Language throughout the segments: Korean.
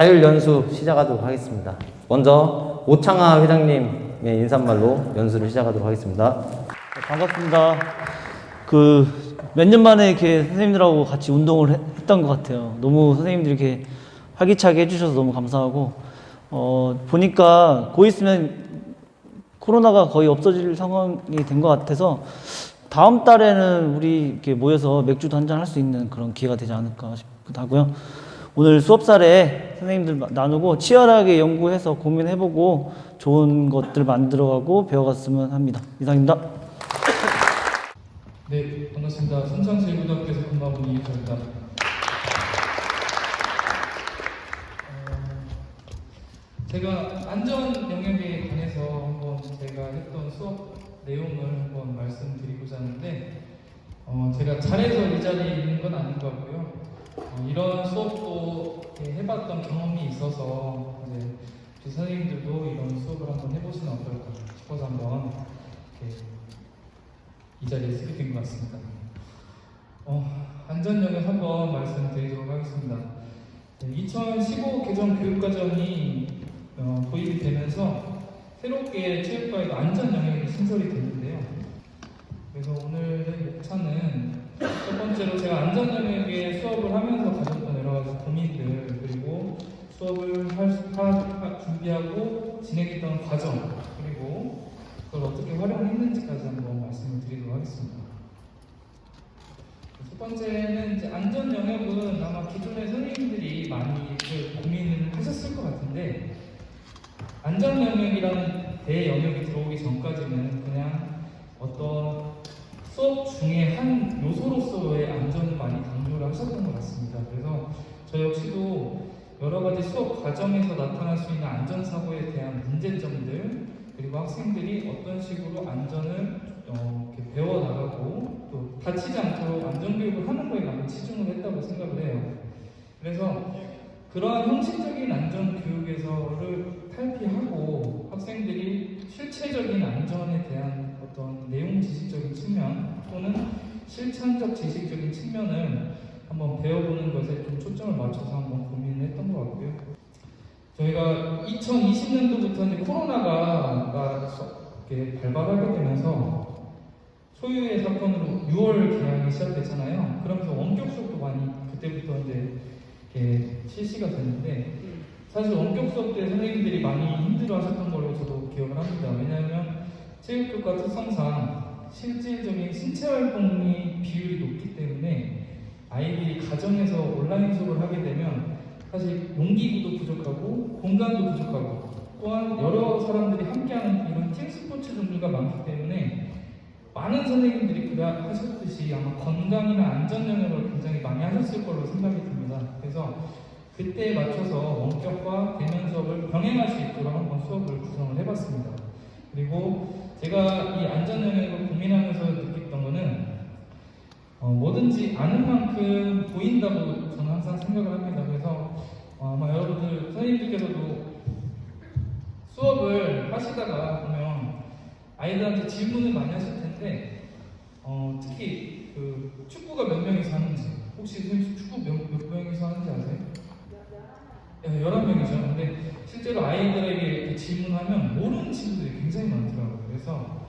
자율연수 시작하도록 하겠습니다. 먼저 오창하 회장님의 인사말로 연수를 시작하도록 하겠습니다. 반갑습니다. 몇 년 만에 이렇게 선생님들하고 같이 운동을 했던 것 같아요. 너무 선생님들이 이렇게 활기차게 해주셔서 너무 감사하고, 보니까 곧 있으면 코로나가 거의 없어질 상황이 된 것 같아서 다음 달에는 우리 이렇게 모여서 맥주도 한잔 할 수 있는 그런 기회가 되지 않을까 싶기도 하고요. 오늘 수업 사례 선생님들 나누고 치열하게 연구해서 고민해보고 좋은 것들 만들어가고 배워갔으면 합니다. 이상입니다. 네, 반갑습니다. 순창제일고등학교에서 근무하고 있는 이유정입니다. 제가 안전 영역에 관해서 한번 제가 했던 수업 내용을 한번 말씀드리고자 하는데, 제가 잘해서 이 자리에 있는 건 아닌 것 같고요. 이런 수업도 해봤던 경험이 있어서 이제 선생님들도 이런 수업을 한번 해보시면 어떨까 싶어서 한번 이 자리에 쓰게 된 것 같습니다. 안전 영역 한번 말씀드리도록 하겠습니다. 2015 개정 교육과정이 도입이 되면서 새롭게 체육과에도 안전 영역이 신설이 됐는데요. 그래서 오늘의 목차는 첫 번째로 제가 안전 영역에 수업을 하면서 가졌던 여러 가지 고민들, 그리고 수업을 준비하고 진행했던 과정, 그리고 그걸 어떻게 활용했는지까지 한번 말씀을 드리도록 하겠습니다. 첫 번째는 이제 안전 영역은 아마 기존의 선생님들이 많이 고민을 하셨을 것 같은데, 안전 영역이라는 대영역이 들어오기 전까지는 그냥 어떤 수업 중에 한 요소로서의 안전을 많이 강조를 하셨던 것 같습니다. 그래서 저 역시도 여러 가지 수업 과정에서 나타날 수 있는 안전사고에 대한 문제점들, 그리고 학생들이 어떤 식으로 안전을 이렇게 배워나가고 또 다치지 않도록 안전교육을 하는 거에 많이 치중을 했다고 생각을 해요. 그래서 그러한 형식적인 안전교육에서를 탈피하고 학생들이 실체적인 안전에 대한 어떤 내용 지식적인 측면 또는 실천적 지식적인 측면을 한번 배워보는 것에 좀 초점을 맞춰서 한번 고민을 했던 것 같고요. 저희가 2020년도부터 이제 코로나가 발발하게 되면서 소유의 사건으로 6월 개학이 시작됐잖아요. 그러면서 원격 수업도 많이 그때부터 이제 실시가 됐는데, 사실 원격 수업 때 선생님들이 많이 힘들어하셨던 걸로 저도 기억을 합니다. 왜냐하면 체육교과 특성상 실질적인 신체 활동이 비율이 높기 때문에 아이들이 가정에서 온라인 수업을 하게 되면 사실 용기구도 부족하고 공간도 부족하고 또한 여러 사람들이 함께하는 이런 팀 스포츠 종류가 많기 때문에 많은 선생님들이 하셨듯이 아마 건강이나 안전 영역을 굉장히 많이 하셨을 걸로 생각이 듭니다. 그래서 그때에 맞춰서 원격과 대면 수업을 병행할 수 있도록 한번 수업을 구성을 해봤습니다. 그리고 제가 이 안전 영역을 고민하면서 느꼈던 거는 뭐든지 아는 만큼 보인다고 저는 항상 생각을 합니다. 그래서 아마 여러분들 선생님들께서도 수업을 하시다가 보면 아이들한테 질문을 많이 하실 텐데, 특히 축구가 몇 명이서 하는지, 혹시 선생님 축구 몇 명이서 하는지 아세요? 11명이죠. 근데 실제로 아이들에게 이렇게 질문하면 모르는 친구들이 굉장히 많더라고요. 그래서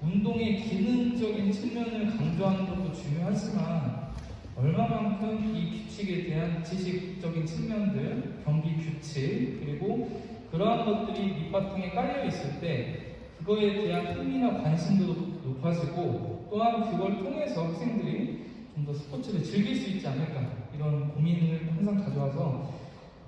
운동의 기능적인 측면을 강조하는 것도 중요하지만 얼마만큼 이 규칙에 대한 지식적인 측면들, 경기 규칙, 그리고 그러한 것들이 밑바탕에 깔려 있을 때 그거에 대한 흥미나 관심도 높아지고, 또한 그걸 통해서 학생들이 좀 더 스포츠를 즐길 수 있지 않을까, 이런 고민을 항상 가져와서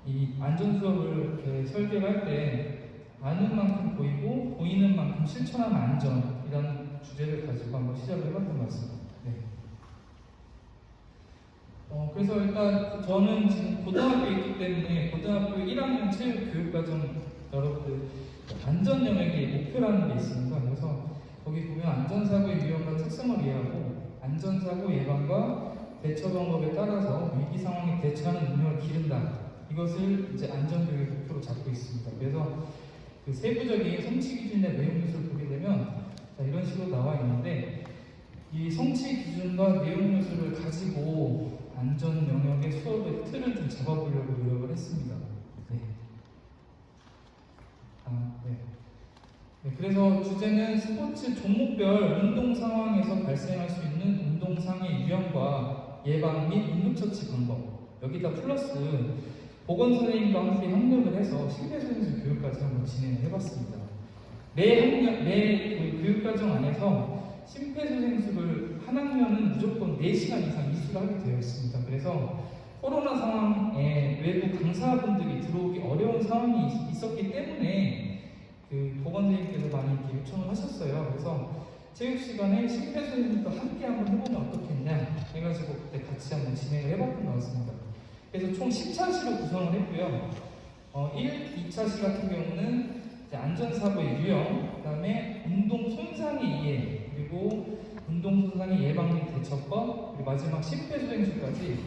이 안전 수업을 이렇게 설계를 할 때 아는 만큼 보이고 보이는 만큼 실천하는 안전이라는 주제를 가지고 한번 시작을 해봤던 것 같습니다. 네. 그래서 일단 저는 지금 고등학교에 있기 때문에 고등학교 1학년 체육교육과정 여러분들 안전 영역의 목표라는 게 있습니다. 그래서 거기 보면 안전사고의 위험과 특성을 이해하고 안전사고 예방과 대처 방법에 따라서 위기 상황에 대처하는 능력을 기른다. 이것을 이제 안전교육의 목표로 잡고 있습니다. 그래서 그 세부적인 성취 기준이나 내용 요소를 보게 되면 이런 식으로 나와 있는데, 이 성취 기준과 내용 요소를 가지고 안전 영역의 수업의 틀을 좀 잡아보려고 노력을 했습니다. 네. 네. 네, 그래서 주제는 스포츠 종목별 운동 상황에서 발생할 수 있는 운동상의 유형과 예방 및 응급처치 방법, 여기다 플러스 보건 선생님과 함께 협력을 해서 심폐소생술 교육까지 한번 진행을 해봤습니다. 매 교육과정 안에서 심폐소생술을 한 학년은 무조건 4시간 이상 이수를 하게 되어 있습니다. 그래서 코로나 상황에 외부 강사분들이 들어오기 어려운 상황이 있었기 때문에 그 보건선생님께서 많이 이렇게 요청을 하셨어요. 그래서 체육 시간에 심폐소생술도 함께 한번 해보면 어떻겠냐 해가지고 그때 같이 한번 진행을 해봤던 것 같습니다. 그래서 총 10차시로 구성을 했고요. 1, 2차시 같은 경우는 이제 안전사고의 유형, 그 다음에 운동 손상의 이해, 그리고 운동 손상의 예방 및 대처법, 그리고 마지막 심폐소생술까지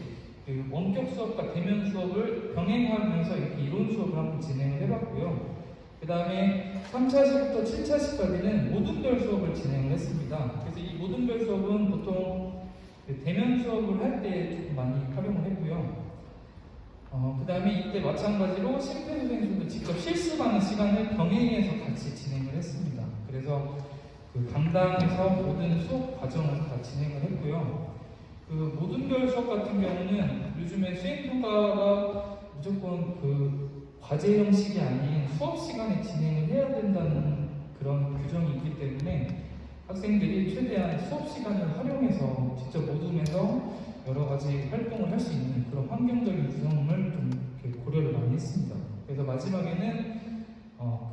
그 원격 수업과 대면 수업을 병행하면서 이렇게 이론 수업을 한번 진행을 해봤고요. 그 다음에 3차시부터 7차시까지는 모든별 수업을 진행을 했습니다. 그래서 이 모든별 수업은 보통 그 대면 수업을 할 때 조금 많이 활용을 했고요. 그 다음에 이때 마찬가지로 심폐소생술도 직접 실습하는 시간을 병행해서 같이 진행을 했습니다. 그래서 그 강당에서 모든 수업 과정을 다 진행을 했고요. 그 모든별 수업 같은 경우는 요즘에 수행평가가 무조건 그 과제 형식이 아닌 수업 시간에 진행을 해야 된다는 그런 규정이 있기 때문에 학생들이 최대한 수업 시간을 활용해서 직접 모둠에서 여러 가지 활동을 할 수 있는 그런 환경적인 구성을 좀 이렇게 고려를 많이 했습니다. 그래서 마지막에는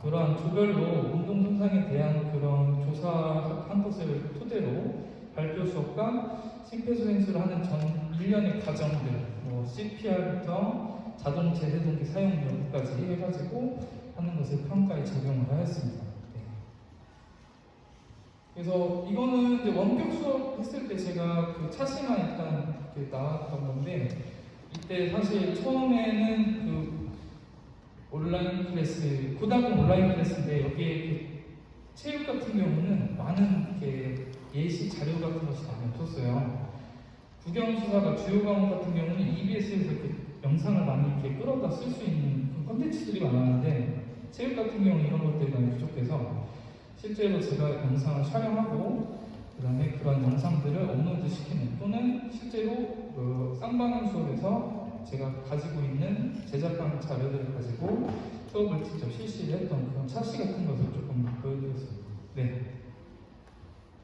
그러한 조별로 운동 손상에 대한 그런 조사한 것을 토대로 발표 수업과 심폐소생술을 하는 전 1년의 과정들, 뭐 CPR부터 자동 제세동기 사용 여부까지 해가지고 하는 것을 평가에 적용을 하였습니다. 네. 그래서 이거는 이제 원격 수업 했을 때 제가 그 차시만 일단 이렇게 나왔던 건데, 이때 사실 처음에는 그 온라인 클래스, 고등학교 온라인 클래스인데 여기에 그 체육 같은 경우는 많은 이렇게 예시 자료 같은 것이 많이 없었어요. 국영수사가 주요 과목 같은 경우는 EBS에서 그 영상을 많이 이렇게 끌어다 쓸 수 있는 그 컨텐츠들이 많았는데, 체육 같은 경우는 이런 것들이 많이 부족해서 실제로 제가 영상을 촬영하고 그 다음에 그런 영상들을 업로드 시키는, 또는 실제로 그 쌍방향 수업에서 제가 가지고 있는 제작한 자료들을 가지고 수업을 직접 실시를 했던 그런 차시 같은 것을 조금 보여드렸습니다. 네.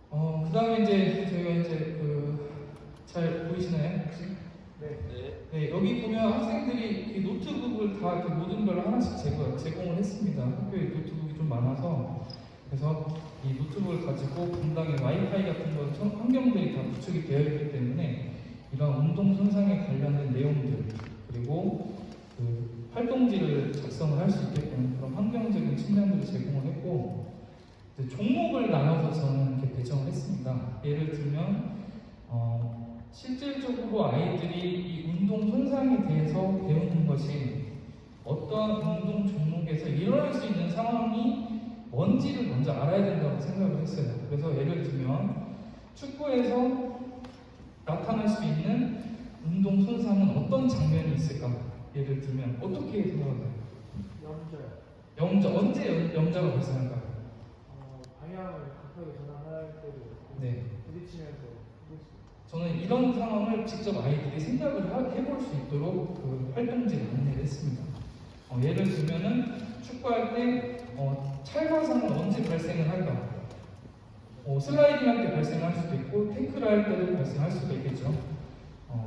그 다음에 이제 저희가 이제 잘 보이시나요? 혹시? 네, 여기 보면 학생들이 노트북을 다 이렇게 모든 걸 하나씩 제공을 했습니다. 학교에 노트북이 좀 많아서. 그래서 이 노트북을 가지고 분당에 와이파이 같은 거 환경들이 다 구축이 되어 있기 때문에 이런 운동 손상에 관련된 내용들, 그리고 그 활동지를 작성을 할 수 있게끔 그런 환경적인 측면들을 제공을 했고, 종목을 나눠서 저는 이렇게 배정을 했습니다. 예를 들면 실질적으로 아이들이 이 운동 손상에 대해서 배우는 것이 어떠한 운동 종목에서 일어날 수 있는 상황이 뭔지를 먼저 알아야 된다고 생각을 했어요. 그래서 예를 들면 축구에서 나타날 수 있는 운동 손상은 어떤 장면이 있을까? 예를 들면 어떻게 생각하세요? 영절. 언제 영자가 발생할까요? 방향을 급하게 전환할 때도 있고, 네. 부딪히면서 저는 이런 상황을 직접 아이들이 생각을 해볼 수 있도록 그 활동지를 안내를 했습니다. 예를 들면은 축구할 때 찰과상은 언제 발생을 할까? 슬라이딩 할 때 발생할 수도 있고 태클 할 때도 발생할 수도 있겠죠.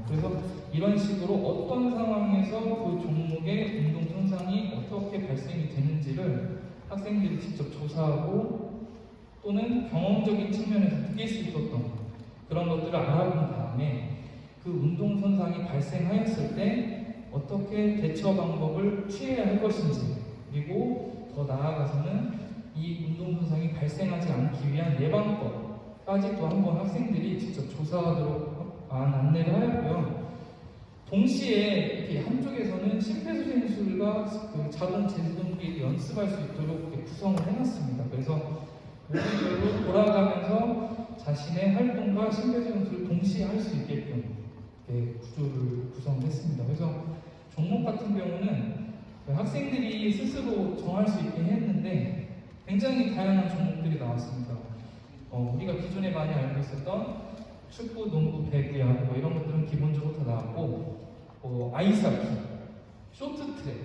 그래서 이런 식으로 어떤 상황에서 그 종목의 운동 손상이 어떻게 발생이 되는지를 학생들이 직접 조사하고, 또는 경험적인 측면에서 느낄 수 있었던 그런 것들을 알아본 다음에 그 운동 손상이 발생하였을 때 어떻게 대처 방법을 취해야 할 것인지, 그리고 더 나아가서는 이 운동 손상이 발생하지 않기 위한 예방법까지 또 한번 학생들이 직접 조사하도록 안내를 하였고요. 동시에 이렇게 한쪽에서는 심폐소생술과 그 자동 제동기 연습할 수 있도록 이렇게 구성을 해놨습니다. 그래서 모두별로 돌아가면서 자신의 활동과 심폐소생술을 동시에 할 수 있게끔 구조를 구성했습니다. 그래서 종목 같은 경우는 그 학생들이 스스로 정할 수 있게 했는데 굉장히 다양한 종목들이 나왔습니다. 우리가 기존에 많이 알고 있었던 축구, 농구, 배구야 뭐 이런 것들은 기본적으로 다 나왔고 아이스하키, 쇼트트랙,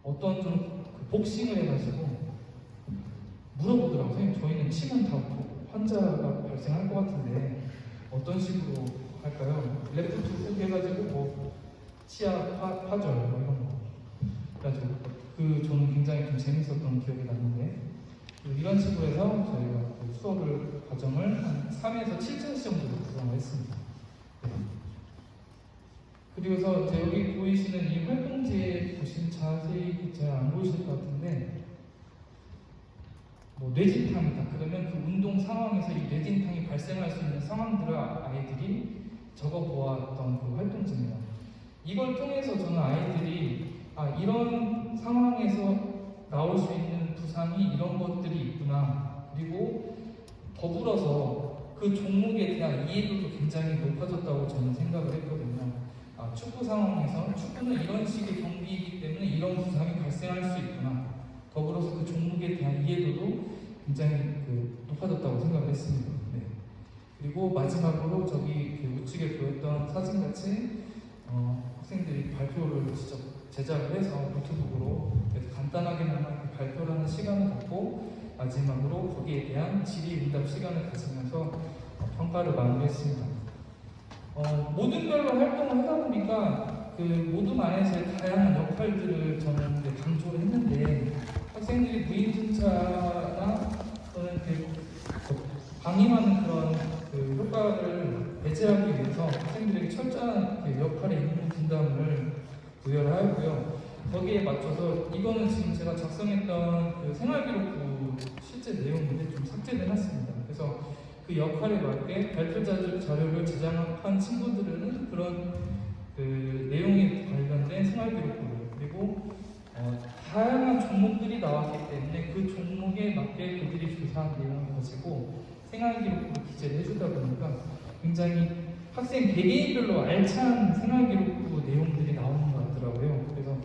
어떤 좀 복싱을 해가지고 물어보더라고요. 선생님 저희는 치면 다 환자가 발생할 것 같은데 어떤 식으로 할까요? 레프트 훅 해가지고 뭐 치아 파절 뭐 이런 거. 그래가지고 저는 굉장히 좀 재밌었던 기억이 나는데 이런 식으로 해서 저희가 그 수업을 과정을 한 3에서 7차 시험으로 구성을 했습니다. 네. 그리고서 여기 보이시는 이 활동지에 보시면 자세히 잘 안 보이실 것 같은데 뭐 뇌진탕이다 그러면 그 운동 상황에서 이 뇌진탕이 발생할 수 있는 상황들을 아이들이 적어 보았던 그 활동지입니다. 이걸 통해서 저는 아이들이 이런 상황에서 나올 수 있는 부상이 이런 것들이 있구나. 그리고 더불어서 그 종목에 대한 이해도도 굉장히 높아졌다고 저는 생각을 했거든요. 축구 상황에서 축구는 이런 식의 경기이기 때문에 이런 부상이 발생할 수 있구나. 더불어서 그 종목에 대한 이해도도 굉장히 높아졌다고 생각을 했습니다. 네. 그리고 마지막으로 저기 우측에 보였던 사진같이 학생들이 발표를 직접 제작을 해서 노트북으로 간단하게나마 발표를 하는 시간을 갖고 마지막으로 거기에 대한 질의응답 시간을 가지면서 평가를 마무리했습니다. 모든 별로 활동을 하다 보니까 그 모둠 안에서의 다양한 역할들을 저는 강조를 했는데 학생들이 무임승차나 또는 방임하는 그런 효과를 배제하기 위해서 학생들에게 철저한 역할의 임무 분담을 부여를 하였고요. 거기에 맞춰서 이거는 지금 제가 작성했던 그 생활기록부 실제 내용인데 좀 삭제해놨습니다. 그래서 그 역할에 맞게 발표 자료를 제작한 친구들은 그런 그 내용에 관련된 생활기록부를 그리고 다양한 종목들이 나왔기 때문에 그 종목에 맞게 그들이 조사한 내용을 가지고 생활기록부를 기재를 해주다 보니까 굉장히 학생 개개인별로 알찬 생활기록부 내용들이 나오는 것 같더라고요. 그래서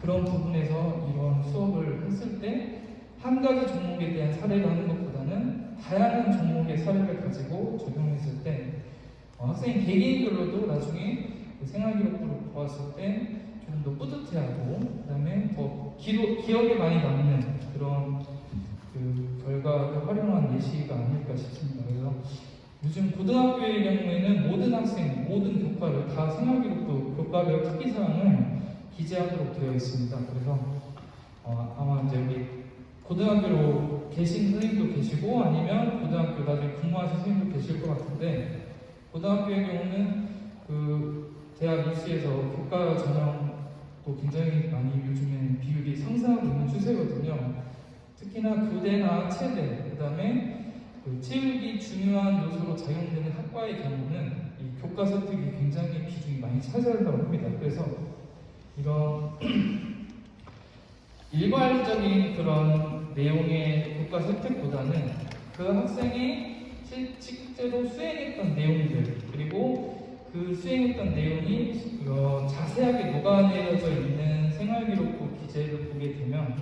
그런 부분에서 이런 수업을 했을 때 한 가지 종목에 대한 사례를 하는 것보다는 다양한 종목의 사례를 가지고 적용했을 때 학생 개개인별로도 나중에 그 생활기록부를 보았을 때 좀 더 뿌듯해하고 그 다음에 더 기억에 많이 남는 그런 그 결과를 활용한 예시가 아닐까 싶습니다. 그래서 요즘 고등학교의 경우에는 모든 학생, 모든 교과를 다 생활기록부 교과별 특기사항을 기재하도록 되어 있습니다. 그래서 아마 이제 여기 고등학교로 계신 선생님도 계시고 아니면 고등학교 나중에 근무하신 선생님도 계실 것 같은데 고등학교의 경우는 그 대학 입시에서 교과 전형도 굉장히 많이 요즘에 비율이 상승하고 있는 추세거든요. 특히나 교대나 체대, 그 다음에 그 체육이 중요한 요소로 작용되는 학과의 경우는 이 교과 선택이 굉장히 비중이 많이 차지한다고 합니다. 그래서 이런 일괄적인 그런 내용의 교과 선택보다는 그 학생이 실제로 수행했던 내용들 그리고 그 수행했던 내용이 자세하게 녹아내려져 있는 생활기록부 기재를 보게 되면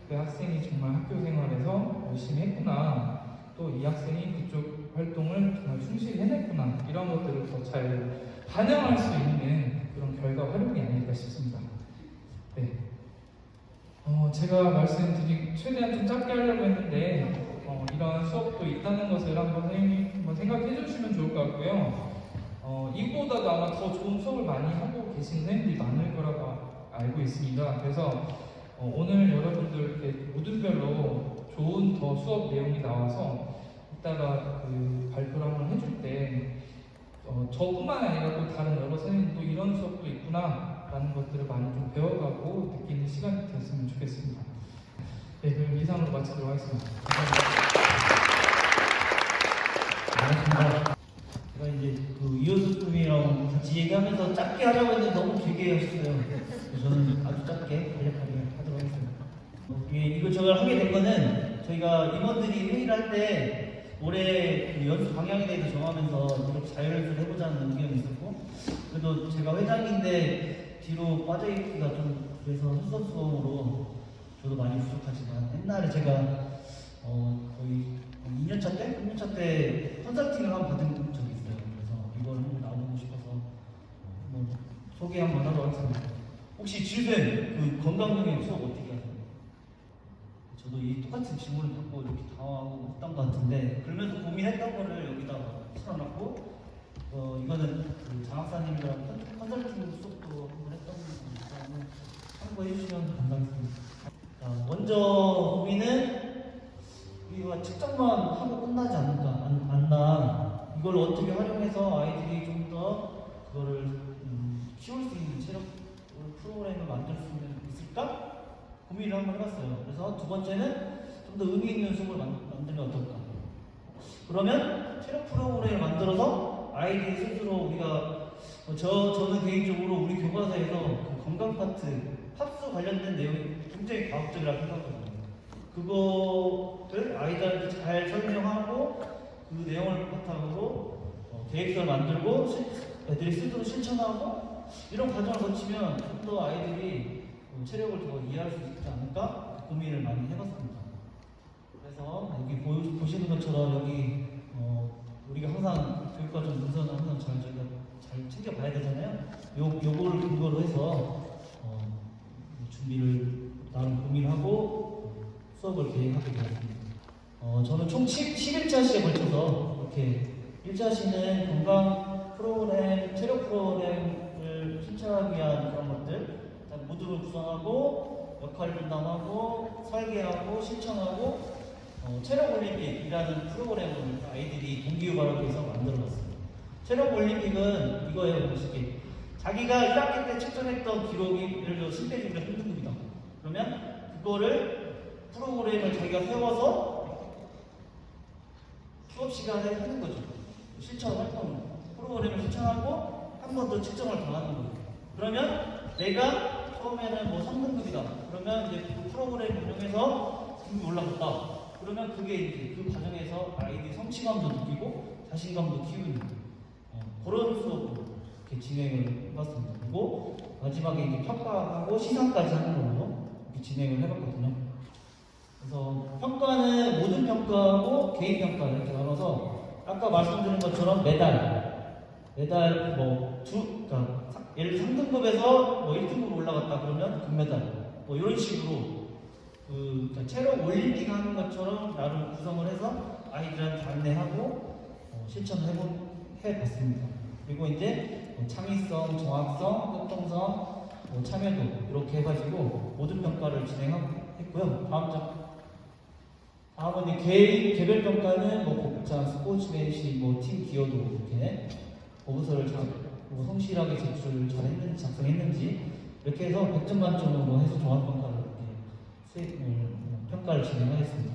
그 학생이 정말 학교 생활에서 열심히 했구나 또 이 학생이 그쪽 활동을 정말 충실히 해냈구나 이런 것들을 더 잘 반영할 수 있는 그런 결과 활용이 아닐까 싶습니다. 네. 제가 말씀드린 최대한 좀 짧게 하려고 했는데 이런 수업도 있다는 것을 한번 선생님이 한번 생각해 주시면 좋을 것 같고요. 이보다도 아마 더 좋은 수업을 많이 하고 계신 선생님들이 많을 거라고 알고 있습니다. 그래서 오늘 여러분들 모든별로 좋은 더 수업 내용이 나와서 이따가 그 발표를 한번 해줄 때 저뿐만 아니라 또 다른 여러 선생님도 이런 수업도 있구나 라는 것들을 많이 좀 배워가고 느끼는 시간이 됐으면 좋겠습니다. 네, 그럼 이상으로 마치도록 하겠습니다. 반갑습니다. 제가 이제 그 이효수 선생님이랑 같이 얘기하면서 짧게 하자고 했는데 너무 길게 하셨어요. 그래서 저는 아주 짧게 간략하게 하도록 하겠습니다. 이거 저걸 하게 된 거는 저희가 임원들이 회의를 할 때 올해 그 연수 방향에 대해서 정하면서 이렇게 자율연수를 해보자는 의견이 있었고 그래도 제가 회장인데 뒤로 빠져있기가 좀 그래서 흑선수범으로 저도 많이 부족하지만 옛날에 제가 거의 2년차 때, 3년차 때 컨설팅을 한번 받은 적이 있어요. 그래서 이걸 한번 나오고 싶어서 한번 소개 한번 하도록 하겠습니다. 혹시 지우쌤 그 건강영역 수업 어떻게 하세요? 저도 이 똑같은 질문을 받고 이렇게 당황하고 했던 것 같은데 그러면서 고민했던 거를 여기다 실어놨고 이거는 그 장학사님이랑 컨설팅 수업도 한번 했던 거니까 한번 참고해 주시면 감사하겠습니다. 자, 먼저 고민은 우리가 측정만 하고 끝나지 않나 이걸 어떻게 활용해서 아이들이 좀 더 그거를 키울 수 있는 체력 프로그램을 만들 수 있을까? 고민을 한번 해봤어요. 그래서 두 번째는 좀 더 의미 있는 수업을 만들면 어떨까? 그러면 체력 프로그램을 만들어서 아이들이 스스로 우리가 저는 개인적으로 우리 교과서에서 그 건강 파트 팝스 관련된 내용이 굉장히 과학적이라고 생각하거든요. 그거를 아이들한테 잘 설명하고 그 내용을 바탕으로 계획서를 만들고 애들이 스스로 실천하고 이런 과정을 거치면 좀 더 아이들이 체력을 더 이해할 수 있지 않을까 고민을 많이 해봤습니다. 그래서 여기 보시는 것처럼 여기 우리가 항상 교육과정 문서는 항상 저희가 잘 챙겨봐야 되잖아요. 요거를 근거로 해서 준비를 나름 고민하고 수업을 계획하게 되었습니다. 저는 총 11자시에 걸쳐서 이렇게 1자시는 건강 프로그램, 체력 프로그램을 실천하기 위한 그런 것들 모듈을 구성하고 역할 분담하고 설계하고 실천하고 체력 올림픽이라는 프로그램을 아이들이 동기유발하기 위해서 만들어봤습니다. 체력 올림픽은 이거예요, 보시기. 자기가 1학기 때 측정했던 기록이 예를 들어 10대 중에 3등급이다. 그러면 그거를 프로그램을 자기가 세워서 수업 시간에 하는 거죠. 실천 활동 프로그램을 실천하고 한 번 더 측정을 더 하는 거예요. 그러면 내가 처음에는 뭐 3등급이다. 그러면 이제 그 프로그램을 이용해서 등급이 올라갔다. 그러면 그게 이제 그 과정에서 아이들이 성취감도 느끼고 자신감도 키우는 그런 수업으로 이렇게 진행을 해봤습니다. 그리고 마지막에 이제 평가하고 시상까지 하는 걸로 이렇게 진행을 해봤거든요. 그래서 평가는 모든 평가하고 개인 평가 이렇게 나눠서 아까 말씀드린 것처럼 매달 그러니까 예를 들어 3등급에서 뭐 1등급 올라갔다 그러면 금메달 뭐 이런 식으로 그러니까 체력 올림픽 하는 것처럼 나름 구성을 해서 아이들한테 안내하고 실천을 해봤습니다. 그리고 이제 창의성, 정확성, 협동성, 참여도 이렇게 해가지고 모든 평가를 진행했고요. 다음은 개별 평가는 뭐 복장, 스포츠맨십, 팀 기여도 이렇게 보고서를 성실하게 제출을 잘했는지 작성했는지 이렇게 해서 100점 만점으로 해서 종합평가를 평가를 진행하겠습니다.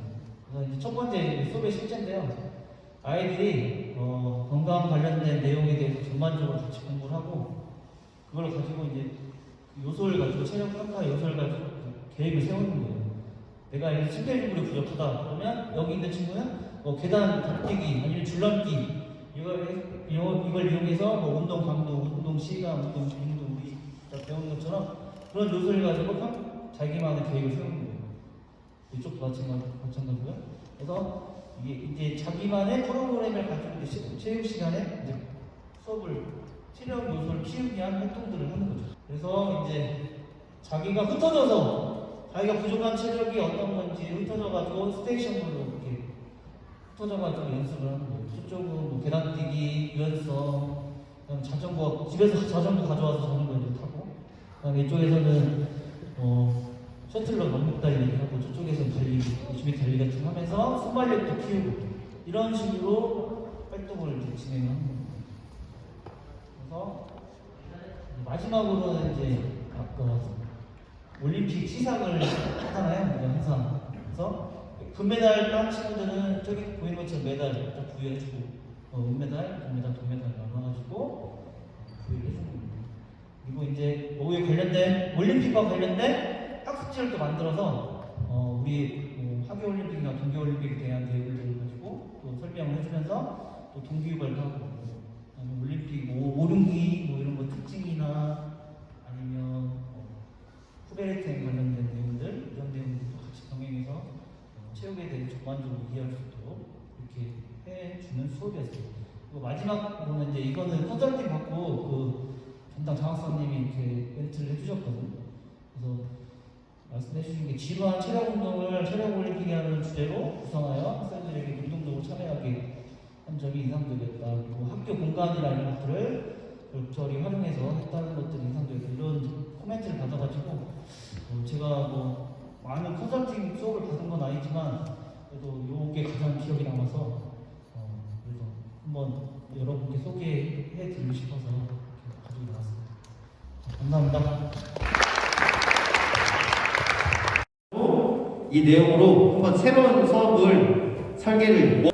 그래서 이제 첫 번째 수업의 실제인데요. 아이들이 건강 관련된 내용에 대해서 전반적으로 같이 공부를 하고 그걸 가지고 이제 요소를 가지고 체력 평가 요소를 가지고 계획을 세우는 거예요. 내가 이제 심폐지구력이 부족하다 그러면 여기 있는 친구는 계단 탑뛰기 아니면 줄넘기 이걸 이용해서 운동 강도, 운동 시간, 운동 빈도 우리 배우는 것처럼 그런 요소를 가지고 자기만의 계획을 세우는 거예요. 이쪽도 마찬가지고요. 그래서 이게 이제 자기만의 프로그램을 가지고 이제 체육 시간에 이제 수업을 체력 요소를 키우기 위한 활동들을 하는 거죠. 그래서 이제 자기가 흩어져서 자기가 부족한 체력이 어떤 건지 흩어져가지고 스테이션별로 이렇게 흩어져가지고 연습을 하는 거예요. 저쪽은 계단뛰기, 유연성, 그다음 자전거 집에서 자전거 가져와서 자전거 이제 타고, 그다음에 이쪽에서는 셔틀로 넘목 달리기 하고 저쪽에서는 열심히 달리기 같은 거 하면서 순발력도 키우고 이런 식으로 활동을 이제 진행하는 겁니다. 그래서 마지막으로는 이제 아까 올림픽 시상을 하잖아요. 항상. 그래서 금메달 딴 친구들은 저기 보이는 것처럼 메달 부여해주고 은메달, 동메달, 동메달 나눠가지고 부여를 해주는 겁니다. 그리고 이제 뭐에 관련된 올림픽과 관련된 학습지를 또 만들어서 우리 하계올림픽이나 동계올림픽에 대한 내용들을 가지고 또 설명을 해주면서 또 동기유발도 하고 올림픽 오륜기 이런 거 특징이나 아니면 프레이팅 관련된 내용들 이런 내용들도 같이 병행해서 체육에 대해 전반적으로 이해할 수 있도록 이렇게 해주는 수업이었어요. 그리고 마지막으로는 이제 이거는 컨설팅 받고 그 담당 장학사님이 이렇게 멘트를 해주셨거든요. 그래서 말씀해 주신 게 지루한 체력 운동을 체력 올리기 하는 주제로 구성하여 학생들에게 운동적으로 참여하게 한 점이 인상적이었다. 그리고 학교 공간이나 이런 것들을 적절히 활용해서 했다는 것들이 인상적이었다. 이런 코멘트를 받아가지고 제가 뭐 많은 컨설팅 수업을 받은 건 아니지만 그래도 이게 가장 기억에 남아서 그래서 한번 여러분께 소개해 드리고 싶어서 이렇게 가지고 나왔습니다. 감사합니다. 이 내용으로 한번 새로운 수업을 설계를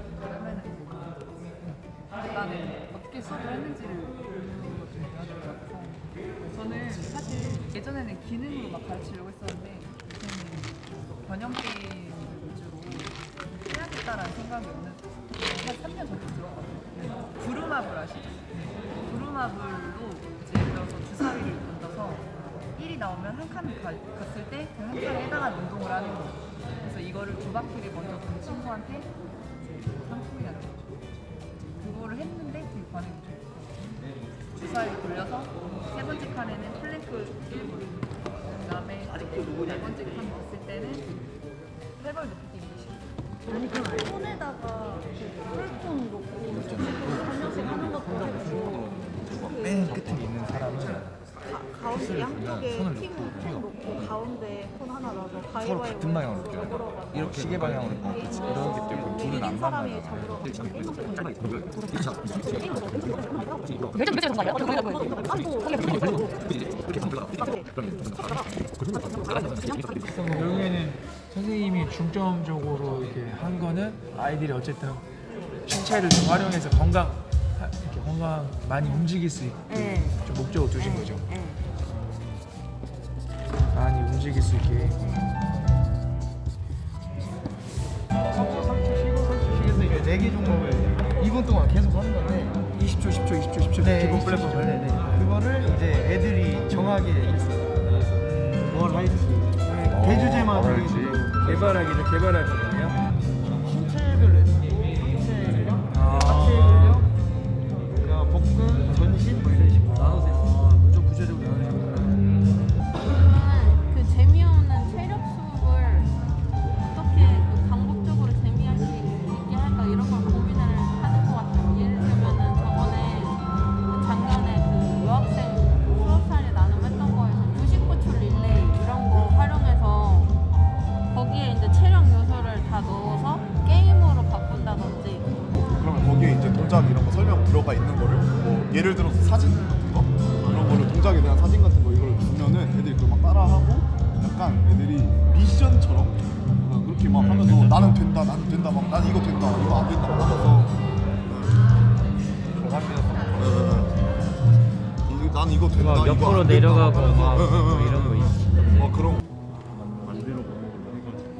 일단은 어떻게 수업을 했는지를 보는 것도 중요할 것 같고, 저는 사실 예전에는 기능으로 막 가르치려고 했었는데 요새는 변형 게임 위주로 해야겠다라는 생각이 한 3년 전부터 들었거든요. 그래서 부루마블 아시죠? 부루마블로 이제 예를 들어서 주사위를 던져서 1이 나오면 한 칸을 갔을 때 그 한 칸에 해당하는 운동을 하는 거예요. 그래서 이거를 두 바퀴를 먼저 돈 친구한테 이제 상품이나 그거를 했는데 되게 반응이 좋고, 주사위를 돌려서 세 번째 칸에는 플랭크 1분, 그 다음에 네 번째 칸 갔을 때는 팔벌 높이 뛰기. 아니 그 폰에다가 폴폰 놓고 한 명씩 하는 것도 해주고 맨 끝에 있는 사람은 가운데 양쪽에 팀은 폰 놓고 가운데 폰 하나 넣어서 서로 가위바위보 같은 방향으로 뛰어요. 이렇게 시계 방향으로 이렇게 뛰고 둘은 안 사람이 만나요. 결국에는 선생님이 중점적으로 이렇게 한 거는 아이들이 어쨌든 신체를 좀 활용해서 이렇게 건강 많이 움직일 수 있게 좀 목적을 두신 거죠. 많이 움직일 수 있게. 30시에서 이제 4개 종목을 2분 동안 계속 하는 건데 20초, 10초, 20초, 10초. 네, 기본 플랫폼. 네네. 그거를 이제 애들이 정하게 했어요. 뭘 할지. 대주제만 할지. 개발하기를 개발할 거거든요. 신체별로 했어요. 신체별, 하체 근력, 그러니까 복근, 전신 뭐 이런 식으로 나눠서 했어요. 좀 구체적으로 나누셨구나. 저는 그 재미없는 체력 수업을 어떻게 그 반복적으로 재미할 수 있게 할까 이런 걸 고민을 하는 것 같아요. 예를 들면은 저번에 작년에 그 여학생 수업사례 나눔했던 거에서 99초 릴레이 이런 거 활용해서 거기에 이제 체력 요소를 다 넣어서 게임으로 바꾼다든지. 그러면 거기에 이제 동작 이런 거 설명 들어가 있는 거를 뭐 예를 들어서 사진 같은 거 이런 거를 동작에 대한 사진 같은 거 이걸 주면은 애들이 그걸 막 따라하고 약간 애들이 미션처럼 그렇게 막 하면서 나는 된다 막 난 이거 된다 이거 안 된다 막 하면서 난 이거 된다 이거 옆으로 안 된다 내려가고 막 하면서 막 이런 거 있어. 막 그런 거. 만들어 보는 걸로 해가지고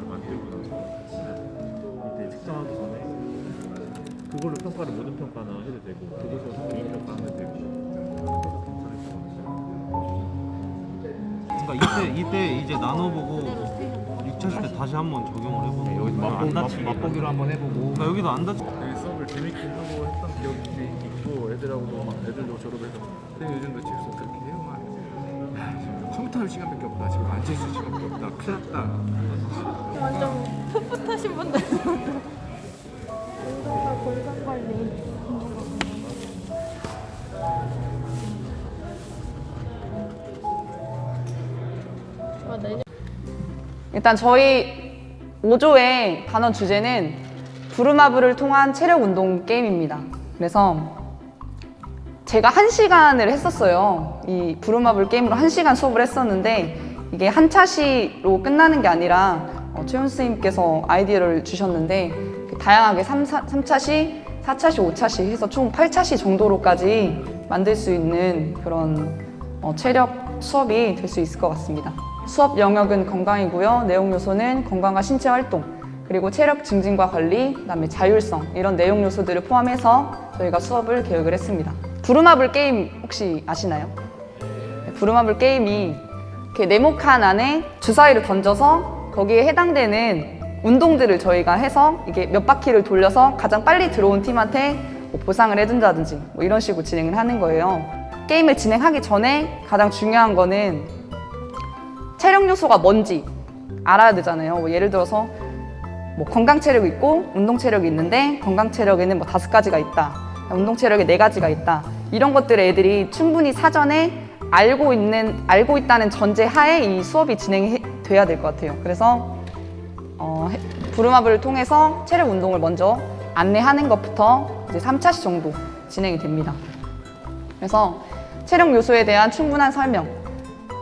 만들고 나서 이제 측정하기 전에 그걸로 평가를 모든 평가나 해도 되고 그것으로 개인 평가하면 되고 그러니까 이때 이제 나눠보고 6차시 때 다시 한번 적용을 해보고 여기 맛보기로 한번 해보고 그러니까 여기도 안 다치 되게 수업을 재밌게 하고 했던 기억이 있고 애들하고도 막 애들도 졸업해서 선생님 요즘도 집에서 그렇게 해요 막 컴퓨터 할 시간밖에 없다 지금 앉아있을 시간밖에 없다 큰일 났다 완전 풋풋하신 분들. 운동과 건강 관리. 일단 저희 5조의 단원 주제는 부루마블을 통한 체력 운동 게임입니다. 그래서 제가 1시간을 했었어요. 이 부루마블 게임으로 1시간 수업을 했었는데 이게 한 차시로 끝나는 게 아니라 최훈 선생님께서 아이디어를 주셨는데 다양하게 3차시, 4차시, 5차시 해서 총 8차시 정도로까지 만들 수 있는 그런 체력 수업이 될 수 있을 것 같습니다. 수업 영역은 건강이고요. 내용 요소는 건강과 신체 활동, 그리고 체력 증진과 관리, 그다음에 자율성 이런 내용 요소들을 포함해서 저희가 수업을 계획을 했습니다. 부루마블 게임 혹시 아시나요? 네, 부루마블 게임이 이렇게 네모칸 안에 주사위를 던져서 거기에 해당되는 운동들을 저희가 해서 이게 몇 바퀴를 돌려서 가장 빨리 들어온 팀한테 뭐 보상을 해준다든지 뭐 이런 식으로 진행을 하는 거예요. 게임을 진행하기 전에 가장 중요한 거는 체력 요소가 뭔지 알아야 되잖아요. 뭐 예를 들어서 뭐 건강 체력이 있고 운동 체력이 있는데 건강 체력에는 뭐 5가지가 있다. 운동 체력에 4가지가 있다. 이런 것들을 애들이 충분히 사전에 알고 있다는 전제 하에 이 수업이 진행돼야 될 것 같아요. 그래서 부루마블을 통해서 체력 운동을 먼저 안내하는 것부터 이제 3차시 정도 진행이 됩니다. 그래서 체력 요소에 대한 충분한 설명,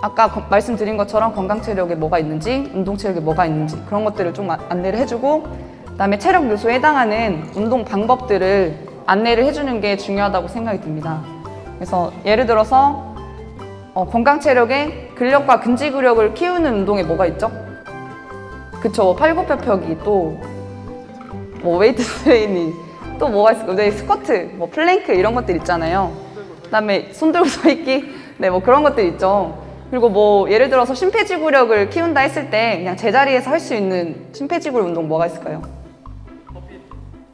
아까 말씀드린 것처럼 건강 체력에 뭐가 있는지, 운동 체력에 뭐가 있는지 그런 것들을 좀 안내를 해주고, 그다음에 체력 요소에 해당하는 운동 방법들을 안내를 해주는 게 중요하다고 생각이 듭니다. 그래서 예를 들어서 건강 체력에 근력과 근지구력을 키우는 운동에 뭐가 있죠? 그쵸, 팔굽혀펴기, 또 뭐 웨이트 트레이닝, 또 뭐가 있을까요? 네, 스쿼트, 뭐 플랭크 이런 것들 있잖아요. 그다음에 손 들고 서 있기, 네, 뭐 그런 것들 있죠. 그리고 뭐 예를 들어서 심폐지구력을 키운다 했을 때 그냥 제자리에서 할 수 있는 심폐지구력 운동 뭐가 있을까요?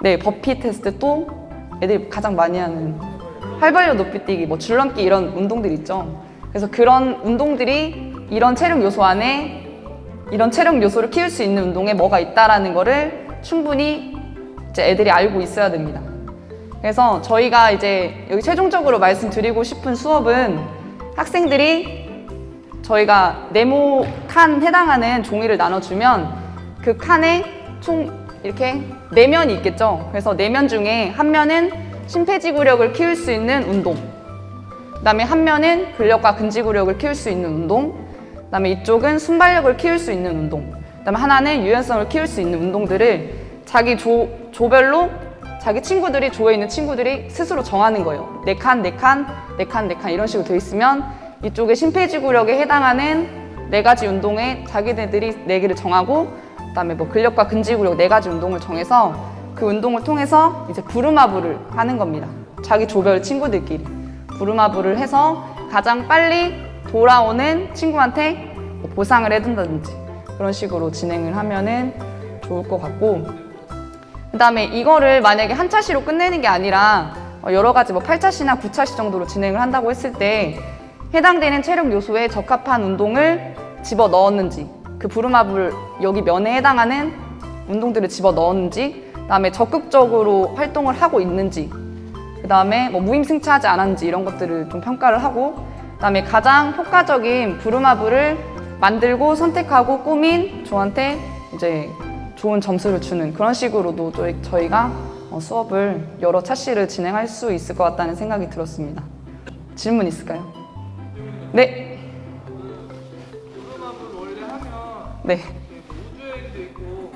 네, 버피 테스트, 또 애들이 가장 많이 하는 활발력 높이뛰기, 뭐 줄넘기 이런 운동들 있죠. 그래서 그런 운동들이 이런 체력 요소 안에 이런 체력 요소를 키울 수 있는 운동에 뭐가 있다라는 거를 충분히 이제 애들이 알고 있어야 됩니다. 그래서 저희가 이제 여기 최종적으로 말씀드리고 싶은 수업은 학생들이 저희가 네모 칸 해당하는 종이를 나눠주면 그 칸에 총 이렇게 4면이 있겠죠. 그래서 4면 중에 한 면은 심폐지구력을 키울 수 있는 운동, 그다음에 한 면은 근력과 근지구력을 키울 수 있는 운동, 그다음에 이쪽은 순발력을 키울 수 있는 운동, 그다음에 하나는 유연성을 키울 수 있는 운동들을 자기 조별로 자기 친구들이, 조에 있는 친구들이 스스로 정하는 거예요. 4칸, 4칸, 4칸, 4칸 이런 식으로 되어 있으면 이쪽에 심폐지구력에 해당하는 4가지 운동에 자기네들이 4개를 정하고, 그다음에 뭐 근력과 근지구력 4가지 운동을 정해서 그 운동을 통해서 이제 부루마블을 하는 겁니다. 자기 조별 친구들끼리 부루마블을 해서 가장 빨리 돌아오는 친구한테 뭐 보상을 해준다든지 그런 식으로 진행을 하면은 좋을 것 같고, 그 다음에 이거를 만약에 한 차시로 끝내는 게 아니라 여러 가지 뭐 8차시나 9차시 정도로 진행을 한다고 했을 때 해당되는 체력 요소에 적합한 운동을 집어 넣었는지, 그 부루마블 여기 면에 해당하는 운동들을 집어 넣었는지, 그 다음에 적극적으로 활동을 하고 있는지, 그 다음에 뭐 무임승차하지 않았는지 이런 것들을 좀 평가를 하고, 그 다음에 가장 효과적인 부루마블을 만들고 선택하고 꾸민 조한테 이제 좋은 점수를 주는 그런 식으로도 저희가 수업을 여러 차시를 진행할 수 있을 것 같다는 생각이 들었습니다. 질문 있을까요? 네. 부루마블 원래 하면 네. 우주여행도 있고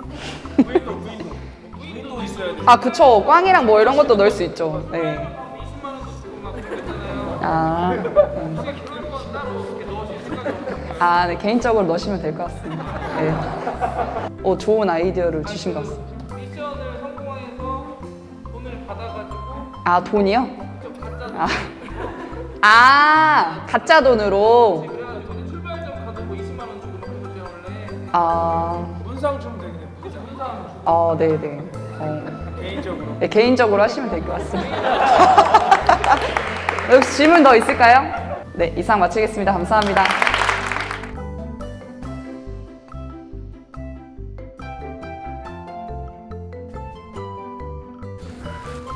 무인도 있어야 돼. 아, 그쵸. 꽝이랑 뭐 이런 것도 넣을 수 있죠. 네. 20만 원도 주고 막 그랬잖아요. 아, 그런 거 따로 이렇게 넣으실 생각이 없어요. 아, 네. 개인적으로 넣으시면 될 것 같습니다. 네. 좋은 아이디어를 주신 것 같습니다. 미션을 성공해서 돈을 받아가지고 아, 돈이요? 가짜 가짜 돈으로. 그래가지고 저는 출발점 가도 뭐 20만 원 주고 막 그러죠 원래. 아, 문상 주면 되겠네요. 문상 네네. 개인적으로. 네, 개인적으로 하시면 될 것 같습니다. 혹시 질문 더 있을까요? 네, 이상 마치겠습니다. 감사합니다.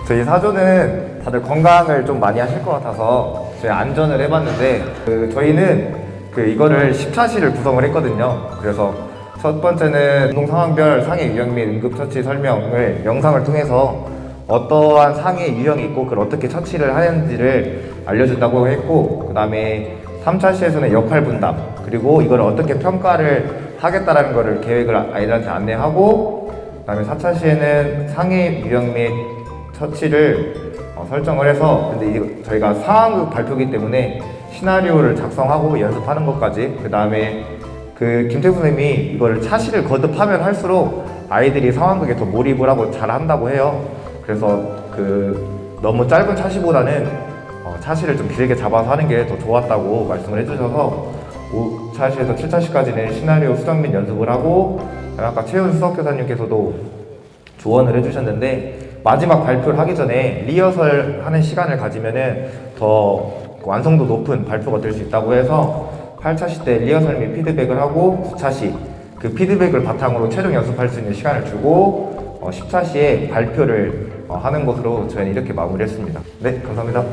저희 사조는 다들 건강을 좀 많이 하실 것 같아서 저희 안전을 해봤는데 저희는 이거를 10차시를 구성을 했거든요. 그래서 첫 번째는 운동 상황별 상해 유형 및 응급 처치 설명을 영상을 통해서 어떠한 상해 유형이 있고 그걸 어떻게 처치를 하는지를 알려준다고 했고, 그 다음에 3차시에서는 역할 분담, 그리고 이걸 어떻게 평가를 하겠다라는 거를 계획을 아이들한테 안내하고, 그 다음에 4차시에는 상해 유형 및 처치를 설정을 해서, 근데 저희가 상황극 발표기 때문에 시나리오를 작성하고 연습하는 것까지, 그 다음에 김태구 선생님이 이거를 차시를 거듭하면 할수록 아이들이 상황극에 더 몰입을 하고 잘한다고 해요. 그래서 너무 짧은 차시보다는 차시를 좀 길게 잡아서 하는 게 더 좋았다고 말씀을 해주셔서 5차시에서 7차시까지는 시나리오 수정 및 연습을 하고, 아까 최훈 수석교사님께서도 조언을 해주셨는데, 마지막 발표를 하기 전에 리허설 하는 시간을 가지면은 더 완성도 높은 발표가 될 수 있다고 해서 8차시 때 리허설 및 피드백을 하고 9차시 그 피드백을 바탕으로 최종 연습할 수 있는 시간을 주고 10차시에 발표를 하는 것으로 저희는 이렇게 마무리했습니다. 네, 감사합니다.